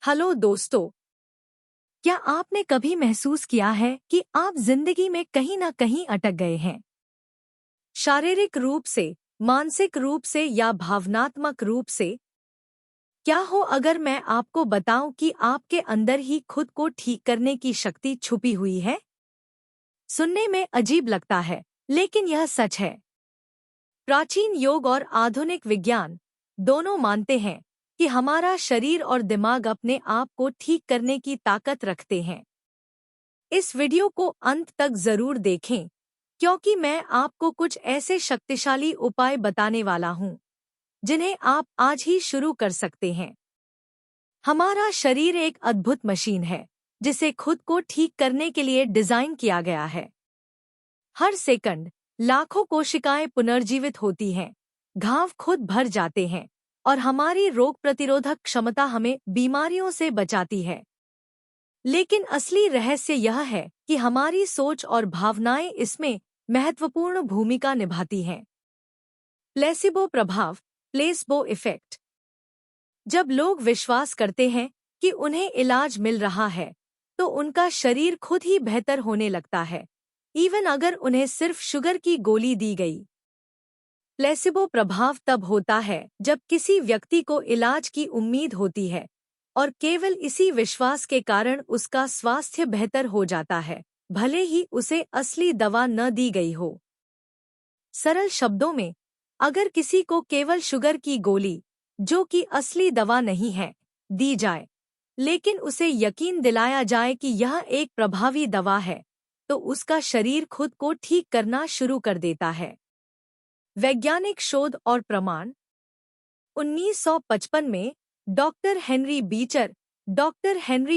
Hello दोस्तों, क्या आपने कभी महसूस किया है कि आप जिंदगी में कहीं न कहीं अटक गए हैं? शारीरिक रूप से, मानसिक रूप से या भावनात्मक रूप से? क्या हो अगर मैं आपको बताऊं कि आपके अंदर ही खुद को ठीक करने की शक्ति छुपी हुई है? सुनने में अजीब लगता है, लेकिन यह सच है। प्राचीन योग और आधुनिक विज्ञान दोनों मानते हैं कि हमारा शरीर और दिमाग अपने आप को ठीक करने की ताकत रखते हैं। इस वीडियो को अंत तक जरूर देखें, क्योंकि मैं आपको कुछ ऐसे शक्तिशाली उपाय बताने वाला हूं, जिन्हें आप आज ही शुरू कर सकते हैं। हमारा शरीर एक अद्भुत मशीन है, जिसे खुद को ठीक करने के लिए डिजाइन किया गया है। हर सेकंड लाखों कोशिकाएं पुनर्जीवित होती हैं, घाव खुद भर जाते हैं और हमारी रोग प्रतिरोधक क्षमता हमें बीमारियों से बचाती है। लेकिन असली रहस्य यह है कि हमारी सोच और भावनाएं इसमें महत्वपूर्ण भूमिका निभाती हैं। प्लेसिबो प्रभाव, प्लेसबो इफेक्ट। जब लोग विश्वास करते हैं कि उन्हें इलाज मिल रहा है, तो उनका शरीर खुद ही बेहतर होने लगता है, इवन अगर उन्हें सिर्फ शुगर की गोली दी गई। प्लेसिबो प्रभाव तब होता है जब किसी व्यक्ति को इलाज की उम्मीद होती है और केवल इसी विश्वास के कारण उसका स्वास्थ्य बेहतर हो जाता है, भले ही उसे असली दवा न दी गई हो। सरल शब्दों में, अगर किसी को केवल शुगर की गोली, जो कि असली दवा नहीं है, दी जाए, लेकिन उसे यकीन दिलाया जाए कि यह एक प्रभावी दवा है, तो उसका शरीर खुद को ठीक करना शुरू कर देता है। वैज्ञानिक शोध और प्रमाण। 1955 में डॉक्टर हेनरी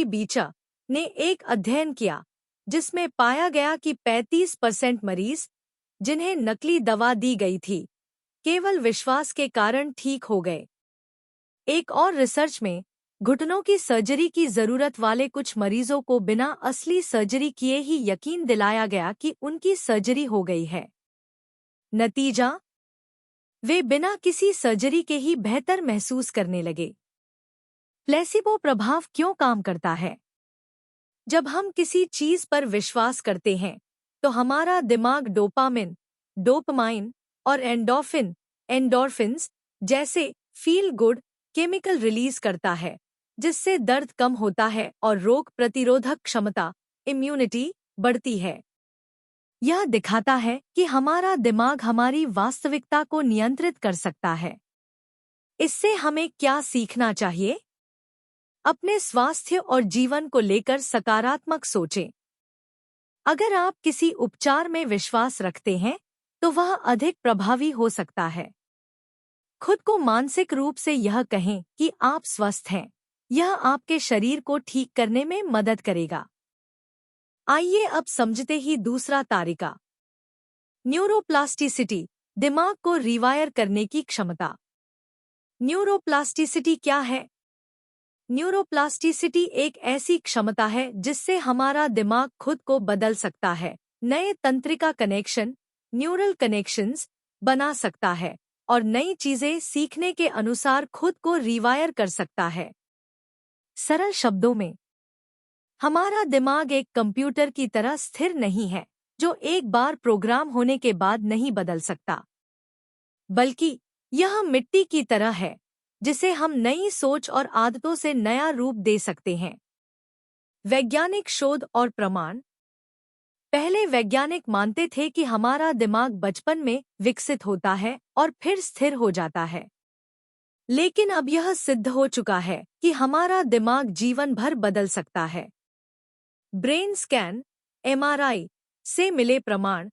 बीचर ने एक अध्ययन किया, जिसमें पाया गया कि 35% मरीज, जिन्हें नकली दवा दी गई थी, केवल विश्वास के कारण ठीक हो गए। एक और रिसर्च में घुटनों की सर्जरी की जरूरत वाले कुछ मरीजों को बिना असली सर्जरी किए ही यकीन दिलाया गया कि उनकी सर्जरी हो गई है। नतीजा, वे बिना किसी सर्जरी के ही बेहतर महसूस करने लगे। प्लेसिबो प्रभाव क्यों काम करता है? जब हम किसी चीज पर विश्वास करते हैं, तो हमारा दिमाग डोपामाइन और एंडोर्फिन्स जैसे फील गुड केमिकल रिलीज करता है, जिससे दर्द कम होता है और रोग प्रतिरोधक क्षमता इम्यूनिटी बढ़ती है। यह दिखाता है कि हमारा दिमाग हमारी वास्तविकता को नियंत्रित कर सकता है। इससे हमें क्या सीखना चाहिए? अपने स्वास्थ्य और जीवन को लेकर सकारात्मक सोचें। अगर आप किसी उपचार में विश्वास रखते हैं, तो वह अधिक प्रभावी हो सकता है। खुद को मानसिक रूप से यह कहें कि आप स्वस्थ हैं। यह आपके शरीर को ठीक करने में मदद करेगा। आइए अब समझते ही दूसरा तरीका। न्यूरोप्लास्टिसिटी, दिमाग को रिवायर करने की क्षमता। न्यूरोप्लास्टिसिटी क्या है? न्यूरोप्लास्टिसिटी एक ऐसी क्षमता है जिससे हमारा दिमाग खुद को बदल सकता है, नए तंत्रिका कनेक्शन, न्यूरल कनेक्शंस बना सकता है और नई चीजें सीखने के अनुसार खुद को रिवायर कर सकता है। सरल शब्दों में, हमारा दिमाग एक कंप्यूटर की तरह स्थिर नहीं है, जो एक बार प्रोग्राम होने के बाद नहीं बदल सकता, बल्कि यह मिट्टी की तरह है, जिसे हम नई सोच और आदतों से नया रूप दे सकते हैं। वैज्ञानिक शोध और प्रमाण। पहले वैज्ञानिक मानते थे कि हमारा दिमाग बचपन में विकसित होता है और फिर स्थिर हो जाता है। लेकिन अब यह सिद्ध हो चुका है कि हमारा दिमाग जीवन भर बदल सकता है। ब्रेन स्कैन, एमआरआई से मिले प्रमाण।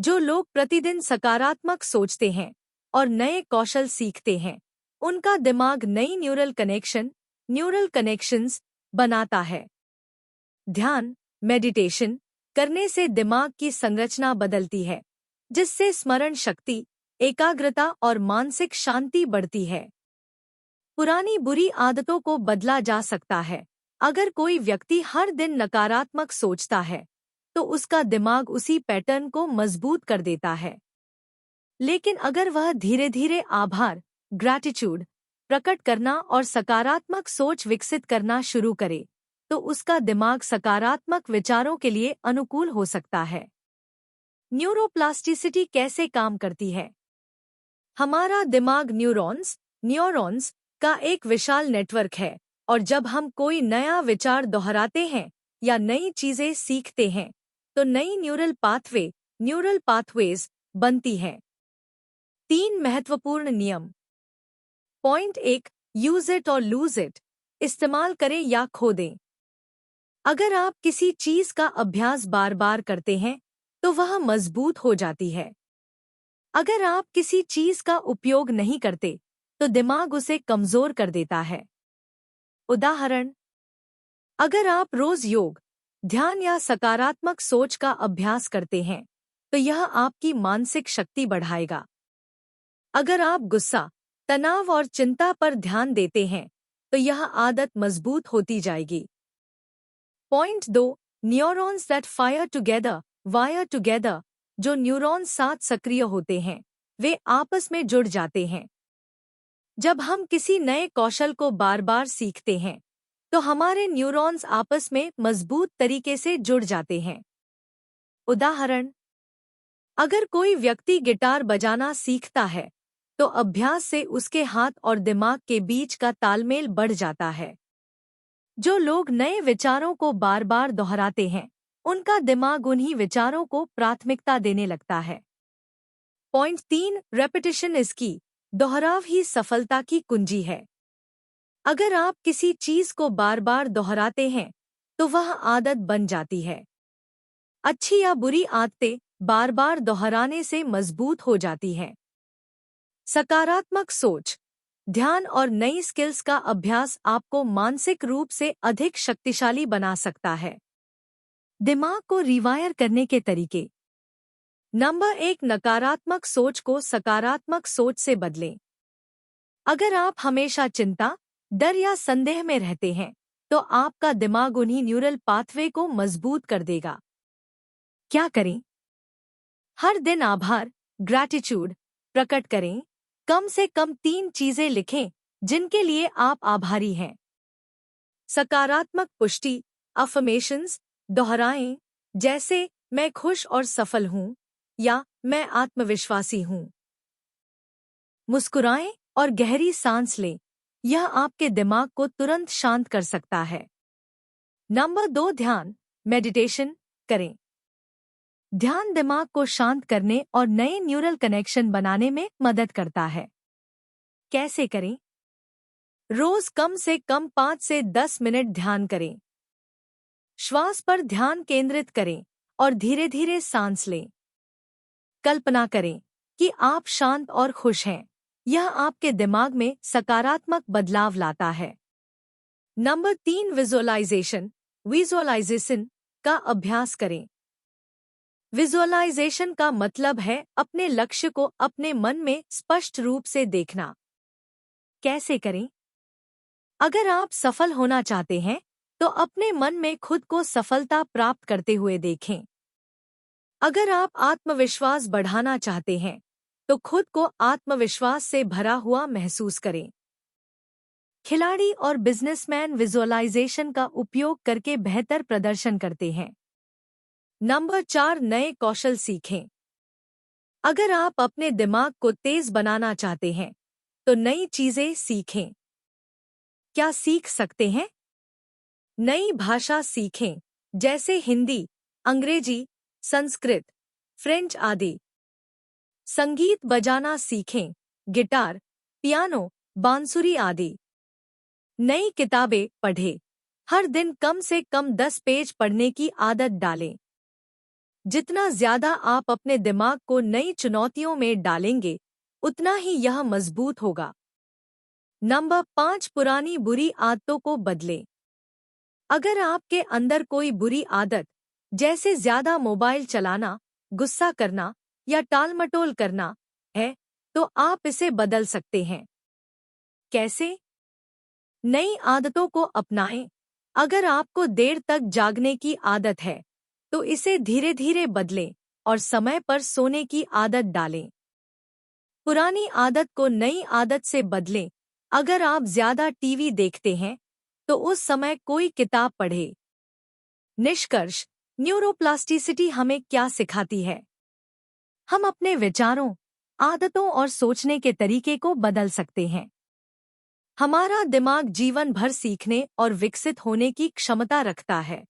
जो लोग प्रतिदिन सकारात्मक सोचते हैं और नए कौशल सीखते हैं, उनका दिमाग नई न्यूरल कनेक्शंस बनाता है। ध्यान, मेडिटेशन करने से दिमाग की संरचना बदलती है, जिससे स्मरण शक्ति, एकाग्रता और मानसिक शांति बढ़ती है। पुरानी बुरी आदतों को बदला जा सकता है। अगर कोई व्यक्ति हर दिन नकारात्मक सोचता है, तो उसका दिमाग उसी पैटर्न को मजबूत कर देता है। लेकिन अगर वह धीरे धीरे आभार, ग्रैटिट्यूड प्रकट करना और सकारात्मक सोच विकसित करना शुरू करे, तो उसका दिमाग सकारात्मक विचारों के लिए अनुकूल हो सकता है। न्यूरोप्लास्टिसिटी कैसे काम करती है? हमारा दिमाग न्यूरॉन्स का एक विशाल नेटवर्क है, और जब हम कोई नया विचार दोहराते हैं या नई चीजें सीखते हैं, तो नई न्यूरल पाथवेज बनती हैं। 3 महत्वपूर्ण नियम। पॉइंट 1, यूज इट और लूज इट, इस्तेमाल करें या खो दें। अगर आप किसी चीज का अभ्यास बार बार करते हैं तो वह मजबूत हो जाती है। अगर आप किसी चीज का उपयोग नहीं करते तो दिमाग उसे कमजोर कर देता है। उदाहरण, अगर आप रोज योग, ध्यान या सकारात्मक सोच का अभ्यास करते हैं तो यह आपकी मानसिक शक्ति बढ़ाएगा। अगर आप गुस्सा, तनाव और चिंता पर ध्यान देते हैं तो यह आदत मजबूत होती जाएगी। Point 2, neurons that wire together, जो न्यूरॉन्स साथ सक्रिय होते हैं वे आपस में जुड़ जाते हैं। जब हम किसी नए कौशल को बार बार सीखते हैं तो हमारे न्यूरॉन्स आपस में मजबूत तरीके से जुड़ जाते हैं। उदाहरण, अगर कोई व्यक्ति गिटार बजाना सीखता है तो अभ्यास से उसके हाथ और दिमाग के बीच का तालमेल बढ़ जाता है। जो लोग नए विचारों को बार बार दोहराते हैं उनका दिमाग उन्हीं विचारों को प्राथमिकता देने लगता है। पॉइंट 3, रेपिटेशन इज की, दोहराव ही सफलता की कुंजी है। अगर आप किसी चीज को बार बार दोहराते हैं तो वह आदत बन जाती है। अच्छी या बुरी आदतें बार बार दोहराने से मजबूत हो जाती हैं। सकारात्मक सोच, ध्यान और नई स्किल्स का अभ्यास आपको मानसिक रूप से अधिक शक्तिशाली बना सकता है। दिमाग को रिवायर करने के तरीके। नंबर 1, नकारात्मक सोच को सकारात्मक सोच से बदलें। अगर आप हमेशा चिंता, डर या संदेह में रहते हैं तो आपका दिमाग उन्हीं न्यूरल पाथवे को मजबूत कर देगा। क्या करें? हर दिन आभार, ग्रैटिट्यूड प्रकट करें। कम से कम 3 चीजें लिखें जिनके लिए आप आभारी हैं। सकारात्मक पुष्टि, अफर्मेशंस दोहराएं, जैसे मैं खुश और सफल हूं या मैं आत्मविश्वासी हूं। मुस्कुराएं और गहरी सांस लें, यह आपके दिमाग को तुरंत शांत कर सकता है। नंबर 2, ध्यान, मेडिटेशन करें। ध्यान दिमाग को शांत करने और नए न्यूरल कनेक्शन बनाने में मदद करता है। कैसे करें? रोज कम से कम 5 से 10 मिनट ध्यान करें। श्वास पर ध्यान केंद्रित करें और धीरे धीरे सांस लें। कल्पना करें कि आप शांत और खुश हैं। यह आपके दिमाग में सकारात्मक बदलाव लाता है। नंबर 3, विजुअलाइजेशन का अभ्यास करें। विजुअलाइजेशन का मतलब है अपने लक्ष्य को अपने मन में स्पष्ट रूप से देखना। कैसे करें? अगर आप सफल होना चाहते हैं तो अपने मन में खुद को सफलता प्राप्त करते हुए देखें। अगर आप आत्मविश्वास बढ़ाना चाहते हैं तो खुद को आत्मविश्वास से भरा हुआ महसूस करें। खिलाड़ी और बिजनेसमैन विजुअलाइजेशन का उपयोग करके बेहतर प्रदर्शन करते हैं। नंबर 4, नए कौशल सीखें। अगर आप अपने दिमाग को तेज बनाना चाहते हैं तो नई चीजें सीखें। क्या सीख सकते हैं? नई भाषा सीखें, जैसे हिंदी, अंग्रेजी, संस्कृत, फ्रेंच आदि। संगीत बजाना सीखें, गिटार, पियानो, बांसुरी आदि। नई किताबें पढ़ें, हर दिन कम से कम 10 पेज पढ़ने की आदत डालें। जितना ज्यादा आप अपने दिमाग को नई चुनौतियों में डालेंगे उतना ही यह मजबूत होगा। नंबर 5, पुरानी बुरी आदतों को बदलें। अगर आपके अंदर कोई बुरी आदत, जैसे ज्यादा मोबाइल चलाना, गुस्सा करना या टालमटोल करना है, तो आप इसे बदल सकते हैं। कैसे? नई आदतों को अपनाएं। अगर आपको देर तक जागने की आदत है तो इसे धीरे धीरे बदलें और समय पर सोने की आदत डालें। पुरानी आदत को नई आदत से बदलें अगर आप ज्यादा टीवी देखते हैं तो उस समय कोई किताब पढ़े। निष्कर्ष, न्यूरोप्लास्टिसिटी हमें क्या सिखाती है? हम अपने विचारों, आदतों और सोचने के तरीके को बदल सकते हैं। हमारा दिमाग जीवन भर सीखने और विकसित होने की क्षमता रखता है।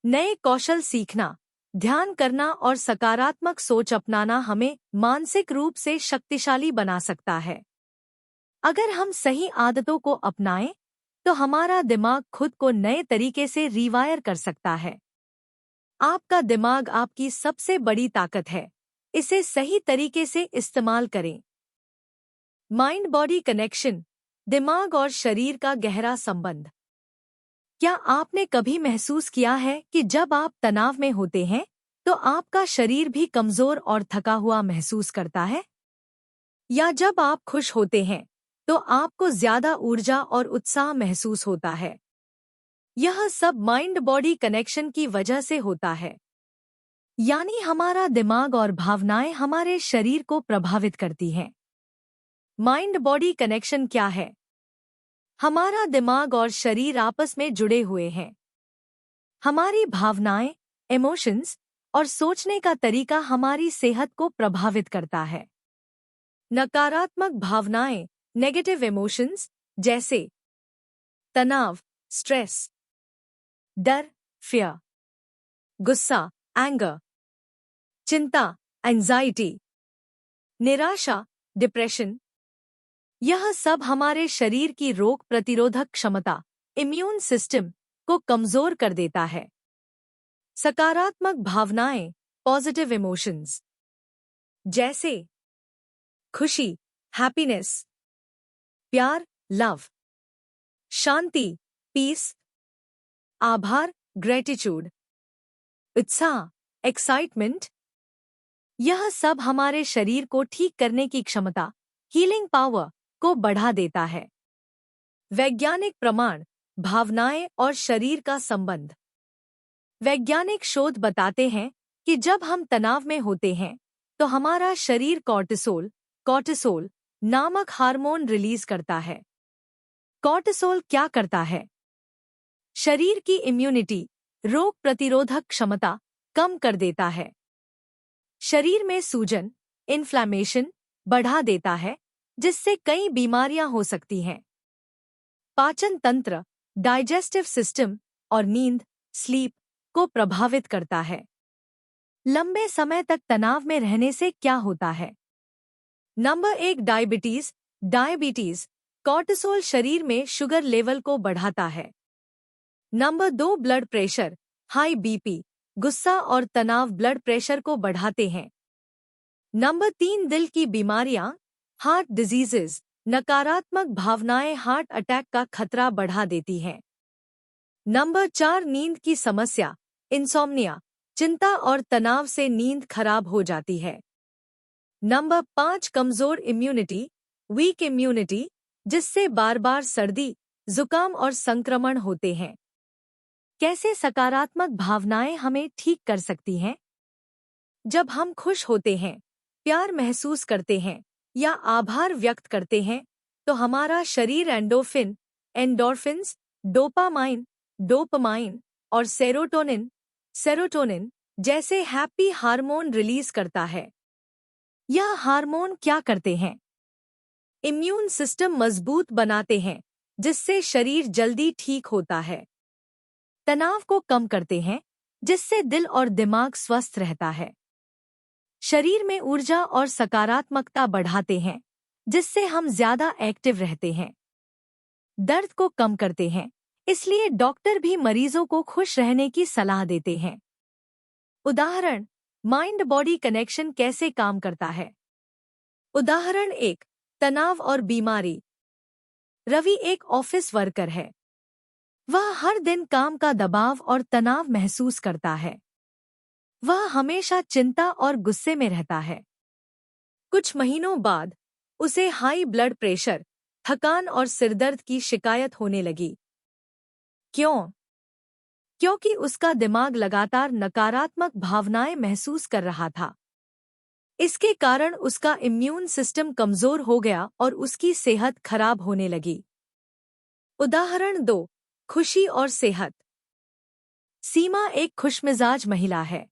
नए कौशल सीखना, ध्यान करना और सकारात्मक सोच अपनाना हमें मानसिक रूप से शक्तिशाली बना सकता है। अगर हम सही आदतों को अपनाएं, तो हमारा दिमाग खुद को नए तरीके से रीवायर कर सकता है। आपका दिमाग आपकी सबसे बड़ी ताकत है। इसे सही तरीके से इस्तेमाल करें। माइंड बॉडी कनेक्शन, दिमाग और शरीर का गहरा संबंध। क्या आपने कभी महसूस किया है कि जब आप तनाव में होते हैं तो आपका शरीर भी कमजोर और थका हुआ महसूस करता है? या जब आप खुश होते हैं तो आपको ज्यादा ऊर्जा और उत्साह महसूस होता है? यह सब माइंड बॉडी कनेक्शन की वजह से होता है। यानी हमारा दिमाग और भावनाएं हमारे शरीर को प्रभावित करती हैं। माइंड बॉडी कनेक्शन क्या है? हमारा दिमाग और शरीर आपस में जुड़े हुए हैं। हमारी भावनाएं, इमोशंस और सोचने का तरीका हमारी सेहत को प्रभावित करता है। नकारात्मक भावनाएं, नेगेटिव इमोशंस, जैसे तनाव, स्ट्रेस, डर, फियर, गुस्सा, एंगर, चिंता, एंजाइटी, निराशा, डिप्रेशन, यह सब हमारे शरीर की रोग प्रतिरोधक क्षमता, इम्यून सिस्टम को कमजोर कर देता है। सकारात्मक भावनाएं, पॉजिटिव इमोशंस, जैसे खुशी, हैप्पीनेस, प्यार, लव, शांति, पीस, आभार, ग्रेटिट्यूड, उत्साह, एक्साइटमेंट, यह सब हमारे शरीर को ठीक करने की क्षमता, हीलिंग पावर को बढ़ा देता है। वैज्ञानिक प्रमाण, भावनाएं और शरीर का संबंध। वैज्ञानिक शोध बताते हैं कि जब हम तनाव में होते हैं तो हमारा शरीर कॉर्टिसोल नामक हार्मोन रिलीज करता है। कॉर्टिसोल क्या करता है? शरीर की इम्यूनिटी, रोग प्रतिरोधक क्षमता कम कर देता है। शरीर में सूजन, इन्फ्लेमेशन बढ़ा देता है, जिससे कई बीमारियां हो सकती हैं। पाचन तंत्र, डाइजेस्टिव सिस्टम और नींद, स्लीप को प्रभावित करता है। लंबे समय तक तनाव में रहने से क्या होता है? नंबर 1, डायबिटीज, कॉर्टिसोल शरीर में शुगर लेवल को बढ़ाता है। Number 2, blood pressure, high BP, गुस्सा और तनाव ब्लड प्रेशर को बढ़ाते हैं। नंबर 3, दिल की बीमारियां, हार्ट डिजीजेज, नकारात्मक भावनाएं हार्ट अटैक का खतरा बढ़ा देती हैं। नंबर 4, नींद की समस्या, इंसोम्निया, चिंता और तनाव से नींद खराब हो जाती है। नंबर 5, कमजोर इम्यूनिटी, वीक इम्यूनिटी, जिससे बार बार सर्दी, जुकाम और संक्रमण होते हैं। कैसे सकारात्मक भावनाएं हमें ठीक कर सकती हैं? जब हम खुश होते हैं, प्यार महसूस करते हैं या आभार व्यक्त करते हैं तो हमारा शरीर एंडोर्फिन्स, डोपामाइन और सेरोटोनिन जैसे हैप्पी हार्मोन रिलीज करता है। यह हार्मोन क्या करते हैं? इम्यून सिस्टम मजबूत बनाते हैं, जिससे शरीर जल्दी ठीक होता है। तनाव को कम करते हैं, जिससे दिल और दिमाग स्वस्थ रहता है। शरीर में ऊर्जा और सकारात्मकता बढ़ाते हैं, जिससे हम ज्यादा एक्टिव रहते हैं। दर्द को कम करते हैं, इसलिए डॉक्टर भी मरीजों को खुश रहने की सलाह देते हैं। उदाहरण, माइंड बॉडी कनेक्शन कैसे काम करता है? उदाहरण 1, तनाव और बीमारी। रवि एक ऑफिस वर्कर है। वह हर दिन काम का दबाव और तनाव महसूस करता है। वह हमेशा चिंता और गुस्से में रहता है। कुछ महीनों बाद उसे हाई ब्लड प्रेशर, थकान और सिरदर्द की शिकायत होने लगी। क्यों? क्योंकि उसका दिमाग लगातार नकारात्मक भावनाएं महसूस कर रहा था। इसके कारण उसका इम्यून सिस्टम कमजोर हो गया और उसकी सेहत खराब होने लगी। उदाहरण 2, खुशी और सेहत। सीमा एक खुशमिजाज महिला है।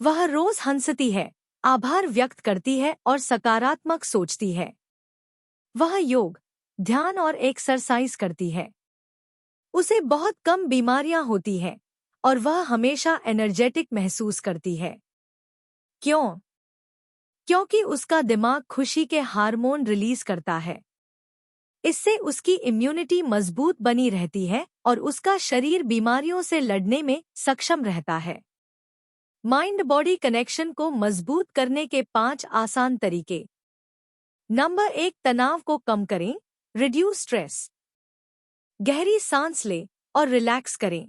वह रोज हंसती है, आभार व्यक्त करती है और सकारात्मक सोचती है। वह योग, ध्यान और एक्सरसाइज करती है। उसे बहुत कम बीमारियां होती हैं और वह हमेशा एनर्जेटिक महसूस करती है। क्यों? क्योंकि उसका दिमाग खुशी के हार्मोन रिलीज करता है। इससे उसकी इम्यूनिटी मजबूत बनी रहती है और उसका शरीर बीमारियों से लड़ने में सक्षम रहता है। माइंड बॉडी कनेक्शन को मजबूत करने के 5 आसान तरीके। नंबर 1, तनाव को कम करें, रिड्यूस स्ट्रेस। गहरी सांस लें और रिलैक्स करें।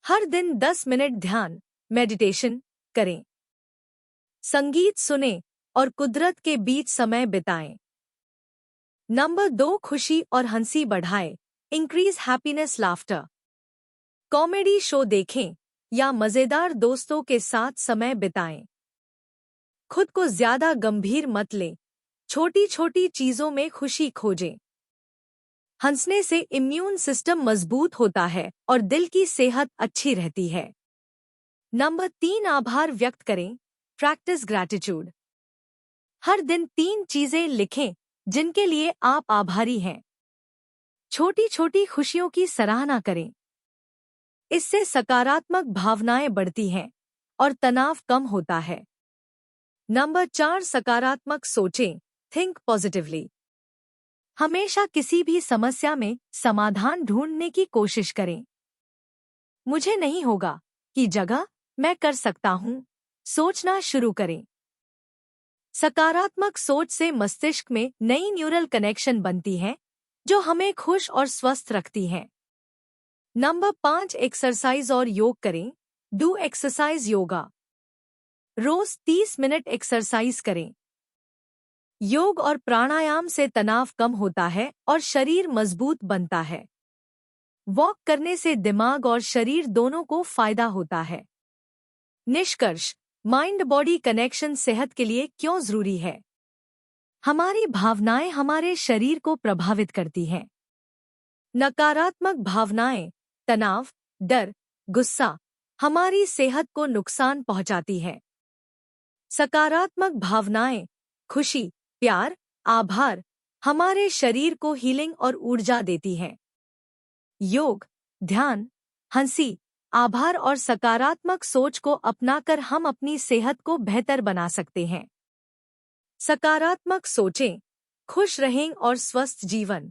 हर दिन 10 मिनट ध्यान, मेडिटेशन करें। संगीत सुनें और कुदरत के बीच समय बिताएं। नंबर 2, खुशी और हंसी बढ़ाएं, increase happiness laughter. Comedy show देखें या मजेदार दोस्तों के साथ समय बिताएं। खुद को ज्यादा गंभीर मत लें, छोटी छोटी चीजों में खुशी खोजें। हंसने से इम्यून सिस्टम मजबूत होता है और दिल की सेहत अच्छी रहती है। नंबर 3, आभार व्यक्त करें, प्रैक्टिस ग्रैटिट्यूड। हर दिन 3 चीजें लिखें जिनके लिए आप आभारी हैं। छोटी छोटी खुशियों की सराहना करें। इससे सकारात्मक भावनाएं बढ़ती हैं और तनाव कम होता है। नंबर 4, सकारात्मक सोचें, थिंक पॉजिटिवली। हमेशा किसी भी समस्या में समाधान ढूंढने की कोशिश करें। मुझे नहीं होगा की जगह मैं कर सकता हूं, सोचना शुरू करें। सकारात्मक सोच से मस्तिष्क में नई न्यूरल कनेक्शन बनती हैं जो हमें खुश और स्वस्थ रखती हैं। नंबर 5, एक्सरसाइज और योग करें, डू एक्सरसाइज योगा। रोज 30 मिनट एक्सरसाइज करें। योग और प्राणायाम से तनाव कम होता है और शरीर मजबूत बनता है। वॉक करने से दिमाग और शरीर दोनों को फायदा होता है। निष्कर्ष, माइंड बॉडी कनेक्शन सेहत के लिए क्यों जरूरी है? हमारी भावनाएं हमारे शरीर को प्रभावित करती हैं। नकारात्मक भावनाएं, तनाव, डर, गुस्सा हमारी सेहत को नुकसान पहुंचाती है। सकारात्मक भावनाएं, खुशी, प्यार, आभार हमारे शरीर को हीलिंग और ऊर्जा देती हैं। योग, ध्यान, हंसी, आभार और सकारात्मक सोच को अपनाकर हम अपनी सेहत को बेहतर बना सकते हैं। सकारात्मक सोचें, खुश रहें और स्वस्थ जीवन